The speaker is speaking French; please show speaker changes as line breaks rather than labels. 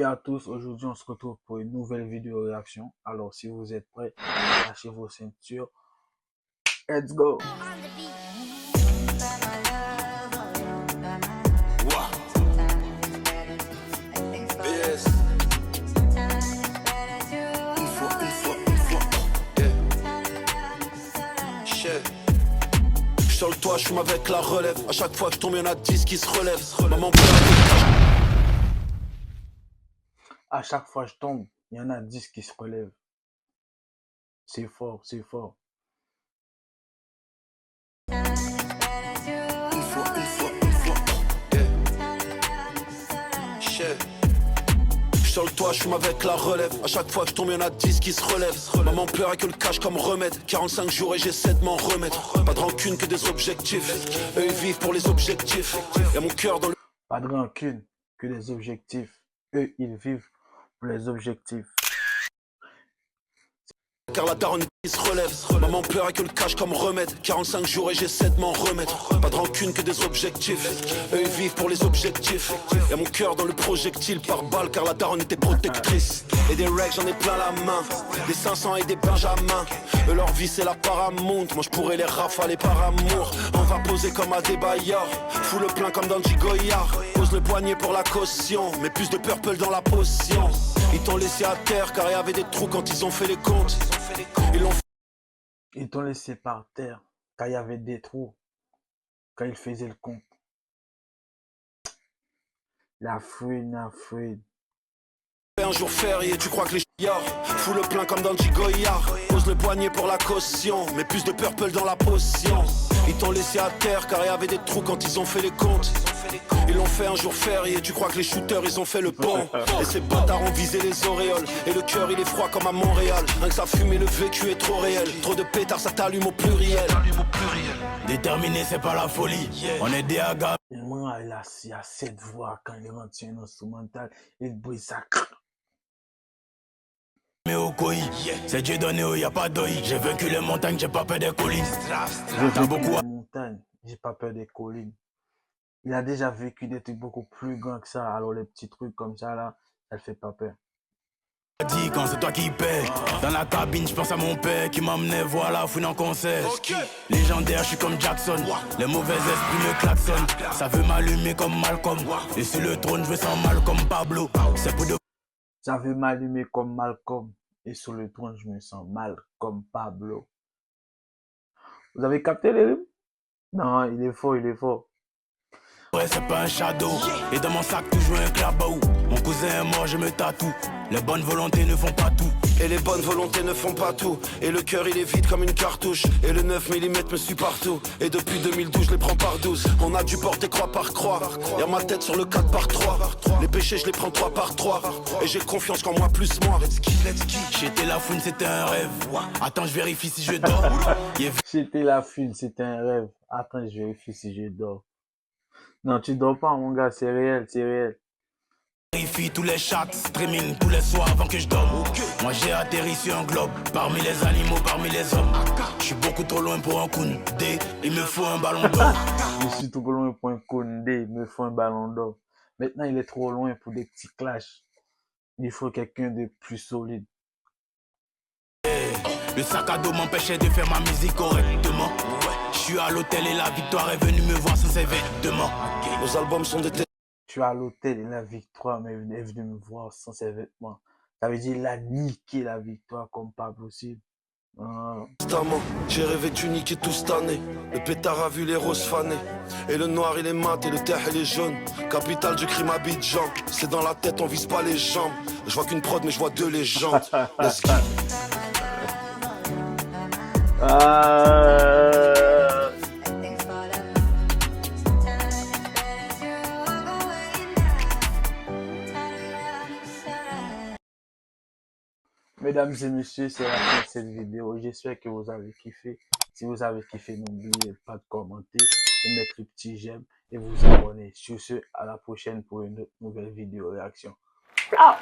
à tous, aujourd'hui on se retrouve pour une nouvelle vidéo réaction. Alors si vous êtes prêts, lâchez vos ceintures. Let's go!
Sur le toit, je fume avec la relève. À chaque fois que je tombe, y'en a 10 qui se relèvent. Maman pleure.
À chaque fois que je tombe, il y en a 10 qui se relèvent. C'est fort, c'est fort.
Sur le toit, je fume avec la relève. À chaque fois que je tombe, y'en a 10 qui se relèvent. Maman pleure et que le cash comme remède. 45 jours et j'essaie de m'en remettre. Pas de rancune que des objectifs. Eux ils vivent pour les objectifs. Y'a mon cœur dans le...
Pas de rancune que des objectifs. Eux, ils vivent pour les objectifs.
Car la daronne qui se relève. Maman pleure et que le cash comme remède. 45 jours et j'essaie de m'en remettre. Pas de rancune que des objectifs. Eux ils vivent pour les objectifs. Y'a mon cœur dans le projectile par balle. Car la daronne était protectrice. Et des règles j'en ai plein la main. Des 500 et des benjamins. Eux leur vie c'est la Paramount. Moi je pourrais les rafaler par amour. On va poser comme à des baillards. Fous le plein comme dans Goyard. Pose le poignet pour la caution. Mets plus de purple dans la potion. Ils t'ont laissé à terre car il y avait des trous quand ils ont fait les comptes.
Ils t'ont laissé par terre quand il y avait des trous, quand ils faisaient le compte. La fouine, la fouine.
Un jour férié, tu crois que les chiards fous le plein comme dans Goyard. Pose le poignet pour la caution. Mets plus de purple dans la potion. Ils t'ont laissé à terre car il y avait des trous quand ils ont fait les comptes. Ils l'ont fait un jour férié, tu crois que les shooters ils ont fait le pont. Et ces bâtards ont visé les auréoles. Et le cœur il est froid comme à Montréal. Rien que ça fume et le vécu est trop réel. Trop de pétards ça t'allume au pluriel.
Déterminé c'est pas la folie, on est des agas.
Moi, il a cette voix quand il rentre sur un instrumental, il brise ça.
Mais au koi, c'est Dieu donné, y a pas d'oeil. J'ai vaincu les montagnes, j'ai pas peur des collines.
J'ai vaincu les montagnes, j'ai pas peur des collines. Il a déjà vécu des trucs beaucoup plus grands que ça, alors les petits trucs comme ça là, ça le fait pas peur.
Dis quand c'est toi qui paie. Dans la cabine, je pense à mon père qui m'emmenait voir la fouine en concert. Légendaire, je suis comme Jackson. Les mauvais esprits me klaxonnent. Ça veut m'allumer comme Malcolm. Et sur le trône, je me sens mal comme Pablo. C'est pour de...
Ça veut m'allumer comme Malcolm. Et sur le trône, je me sens mal comme Pablo. Vous avez capté les rimes? Non, il est fort, il est fort.
Ouais, c'est pas un shadow. Et dans mon sac, toujours un clabaou. Mon cousin est mort, je me tatoue. Les bonnes volontés ne font pas tout.
Et les bonnes volontés ne font pas tout. Et le cœur il est vide comme une cartouche. Et le 9 mm me suit partout. Et depuis 2012 je les prends par 12. On a dû porter croix par croix. Y'a ma tête sur le 4 par 3. Les péchés je les prends 3 par 3. Et j'ai confiance qu'en moi plus moi.
J'étais la fouine, c'était un rêve. Attends, je vérifie si je dors.
J'étais la fouine, c'était un rêve. Attends, je vérifie si je dors. Non, tu dors pas, mon gars, c'est réel, c'est réel.
Vérifie tous les chats, streaming tous les soirs avant que je dorme. Moi j'ai atterri sur un globe, parmi les animaux, parmi les hommes. Je suis beaucoup trop loin pour un Koundé, il me faut un ballon d'or.
Je suis trop loin pour un Koundé, il me faut un ballon d'or. Maintenant, il est trop loin pour des petits clashs. Il faut quelqu'un de plus solide.
Le sac à dos m'empêchait de faire ma musique correctement. Je suis à l'hôtel et la victoire est venue me voir sans ses vêtements.
Nos albums sont des...
Tu es à l'hôtel et la victoire est venue me voir sans ses vêtements. Ça veut dire qu'il a niqué la victoire comme pas possible.
Constamment, j'ai rêvé que tu niquais tout cette année. Le pétard a vu les roses fanées. Et le noir il est mat et le terre il est jaune. Capitale du crime Abidjan. C'est dans la tête, on vise pas les jambes. Je vois qu'une prod mais je vois deux légendes.
Mesdames et messieurs, c'est la fin de cette vidéo. J'espère que vous avez kiffé. Si vous avez kiffé, n'oubliez pas de commenter, de mettre le petit j'aime et vous abonner. Sur ce, à la prochaine pour une nouvelle vidéo réaction. Ciao!